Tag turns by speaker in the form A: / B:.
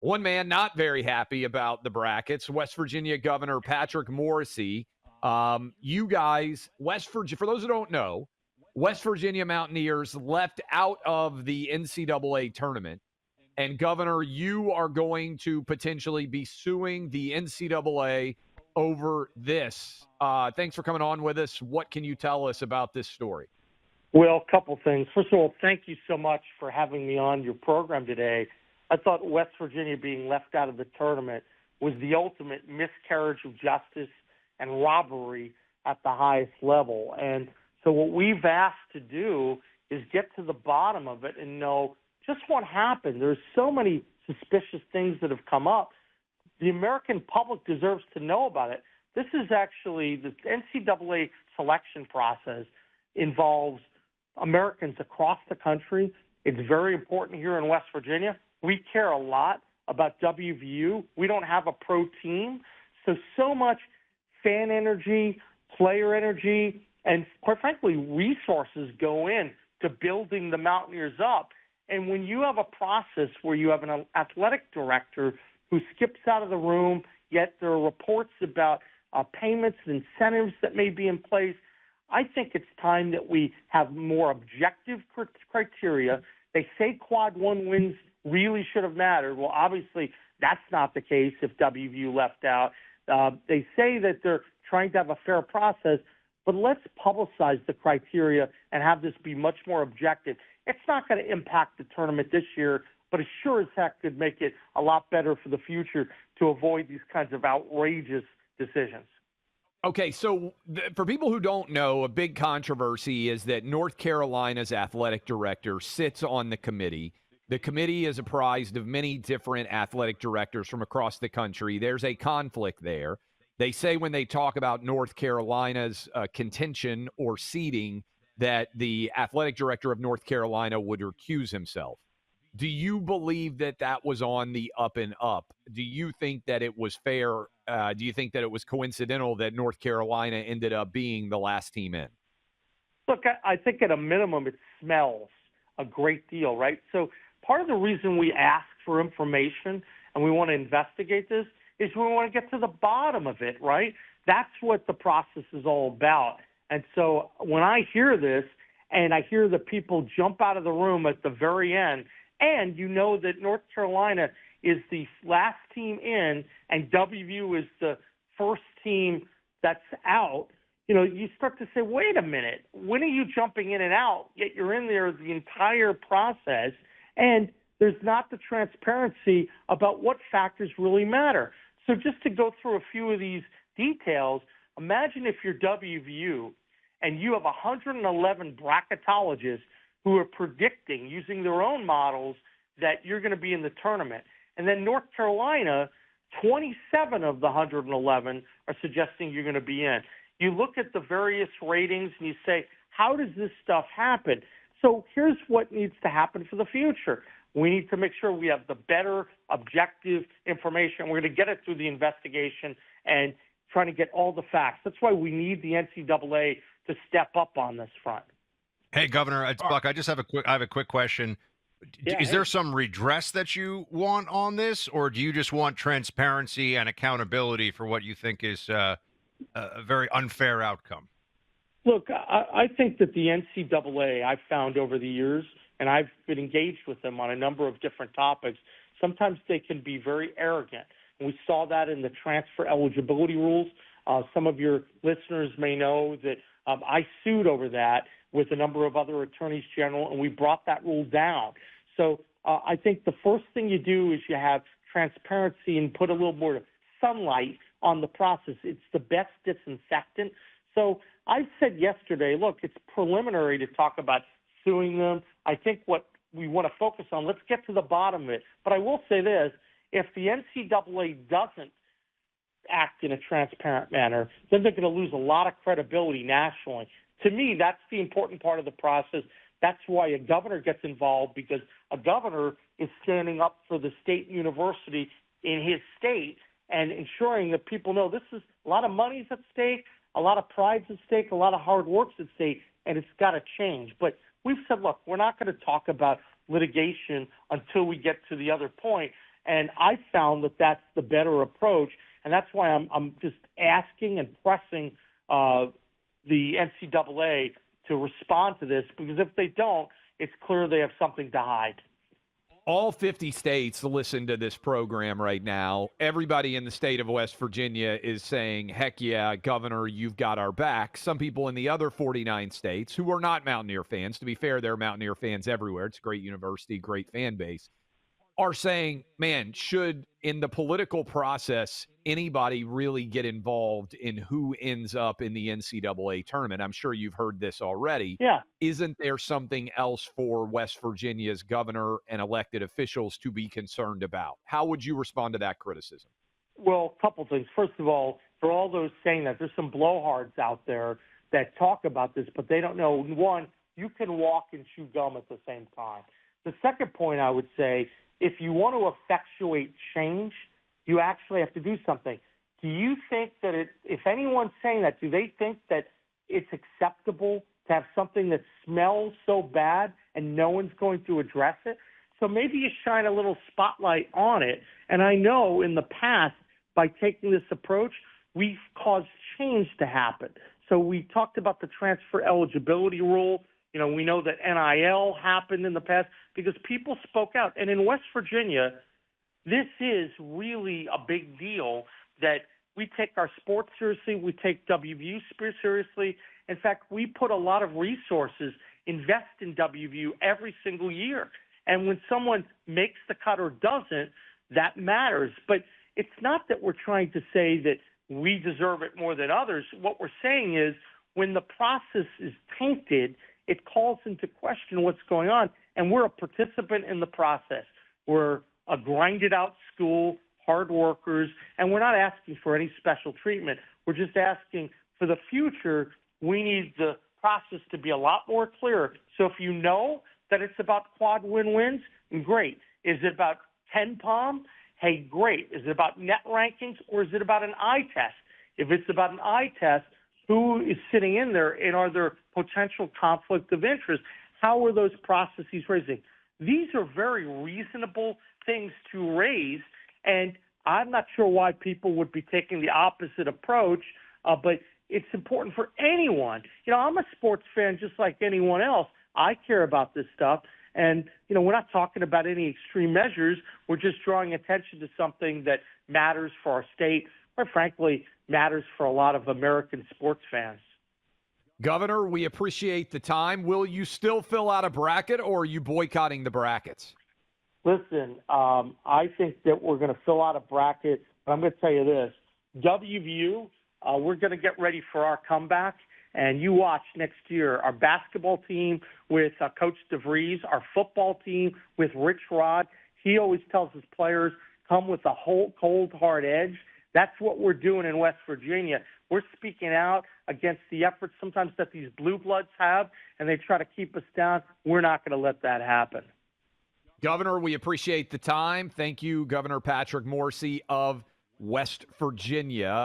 A: One man not very happy about the brackets, West Virginia Governor Patrick Morrisey. You guys, West Virginia, for those who don't know, West Virginia Mountaineers left out of the NCAA tournament. And, Governor, you are going to potentially be suing the NCAA over this. Thanks for coming on with us. What can you tell us about this story?
B: Well, a couple things. First of all, thank you so much for having me on your program today. I thought West Virginia being left out of the tournament was the ultimate miscarriage of justice and robbery at the highest level. And so what we've asked to do is get to the bottom of it and know just what happened. There's so many suspicious things that have come up. The American public deserves to know about it. This is actually the NCAA selection process involves Americans across the country. It's very important here in West Virginia. We care a lot about WVU. We don't have a pro team. So much fan energy, player energy, and quite frankly, resources go in to building the Mountaineers up. And when you have a process where you have an athletic director who skips out of the room, yet there are reports about payments and incentives that may be in place, I think it's time that we have more objective criteria. They say quad one wins really should have mattered. Well, obviously, that's not the case if WVU left out. They say that they're trying to have a fair process, but let's publicize the criteria and have this be much more objective. It's not going to impact the tournament this year, but it sure as heck could make it a lot better for the future to avoid these kinds of outrageous decisions.
A: Okay, so for people who don't know, a big controversy is that North Carolina's athletic director sits on the committee. The committee is apprised of many different athletic directors from across the country. There's a conflict there. They say when they talk about North Carolina's contention or seeding that the athletic director of North Carolina would recuse himself. Do you believe that that was on the up and up? Do you think that it was fair? Do you think that it was coincidental that North Carolina ended up being the last team in?
B: Look, I think at a minimum it smells a great deal, right? So part of the reason we ask for information and we want to investigate this is we want to get to the bottom of it, right? That's what the process is all about. And so when I hear this and I hear the people jump out of the room at the very end, and you know that North Carolina is the last team in and WVU is the first team that's out, you start to say, wait a minute, when are you jumping in and out? Yet you're in there the entire process, and there's not the transparency about what factors really matter. So just to go through a few of these details, imagine if you're WVU and you have 111 bracketologists who are predicting using their own models that you're going to be in the tournament. And then North Carolina, 27 of the 111 are suggesting you're going to be in. You look at the various ratings and you say, how does this stuff happen? So here's what needs to happen for the future. We need to make sure we have the better objective information. We're going to get it through the investigation and trying to get all the facts. That's why we need the NCAA to step up on this front.
C: Hey, Governor, it's Buck. I have a quick question. Is there some redress that you want on this, or do you just want transparency and accountability for what you think is a very unfair outcome?
B: Look, I think that the NCAA, I've found over the years, and I've been engaged with them on a number of different topics, sometimes they can be very arrogant. And we saw that in the transfer eligibility rules. Some of your listeners may know that I sued over that with a number of other attorneys general, and we brought that rule down. So I think the first thing you do is you have transparency and put a little more sunlight on the process. It's the best disinfectant. So I said yesterday, look, it's preliminary to talk about suing them. I think what we want to focus on, let's get to the bottom of it. But I will say this, if the NCAA doesn't act in a transparent manner, then they're going to lose a lot of credibility nationally. To me, that's the important part of the process. That's why a governor gets involved, because a governor is standing up for the state university in his state and ensuring that people know this is a lot of money's at stake, a lot of pride's at stake, a lot of hard work's at stake, and it's got to change. But we've said, look, we're not going to talk about litigation until we get to the other point. And I found that that's the better approach, and that's why I'm just asking and pressing the NCAA to respond to this, because if they don't, it's clear they have something to hide.
A: All 50 states listen to this program right now. Everybody in the state of West Virginia is saying, heck yeah, Governor, you've got our back. Some people in the other 49 states who are not Mountaineer fans, to be fair, there are Mountaineer fans everywhere. It's a great university, great fan base, are saying, man, should in the political process anybody really get involved in who ends up in the NCAA tournament? I'm sure you've heard this already.
B: Yeah.
A: Isn't there something else for West Virginia's governor and elected officials to be concerned about? How would you respond to that criticism?
B: Well, a couple things. First of all, for all those saying that, there's some blowhards out there that talk about this, but they don't know. One, you can walk and chew gum at the same time. The second point I would say, if you want to effectuate change, you actually have to do something. Do you think that if anyone's saying that, do they think that it's acceptable to have something that smells so bad and no one's going to address it? So maybe you shine a little spotlight on it. And I know in the past, by taking this approach, we've caused change to happen. So we talked about the transfer eligibility rule. You know, we know that NIL happened in the past because people spoke out. And in West Virginia, this is really a big deal that we take our sports seriously. We take WVU seriously. In fact, we put a lot of resources, invest in WVU every single year. And when someone makes the cut or doesn't, that matters. But it's not that we're trying to say that we deserve it more than others. What we're saying is when the process is tainted, it calls into question what's going on, and we're a participant in the process. We're a grinded-out school, hard workers, and we're not asking for any special treatment. We're just asking for the future, we need the process to be a lot more clear. So if you know that it's about quad win-wins, great. Is it about 10 palm? Hey, great. Is it about net rankings, or is it about an eye test? If it's about an eye test, who is sitting in there, and are there potential conflict of interest? How are those processes raising? These are very reasonable things to raise, and I'm not sure why people would be taking the opposite approach, but it's important for anyone. You know, I'm a sports fan just like anyone else. I care about this stuff, and, you know, we're not talking about any extreme measures. We're just drawing attention to something that matters for our state, quite frankly, matters for a lot of American sports fans.
A: Governor, we appreciate the time. Will you still fill out a bracket, or are you boycotting the brackets?
B: Listen, I think that we're going to fill out a bracket, but I'm going to tell you this. WVU, we're going to get ready for our comeback, and you watch next year our basketball team with Coach DeVries, our football team with Rich Rod. He always tells his players, come with a whole cold, hard edge. That's what we're doing in West Virginia. We're speaking out against the efforts sometimes that these blue bloods have, and they try to keep us down. We're not going to let that happen.
A: Governor, we appreciate the time. Thank you, Governor Patrick Morrisey of West Virginia.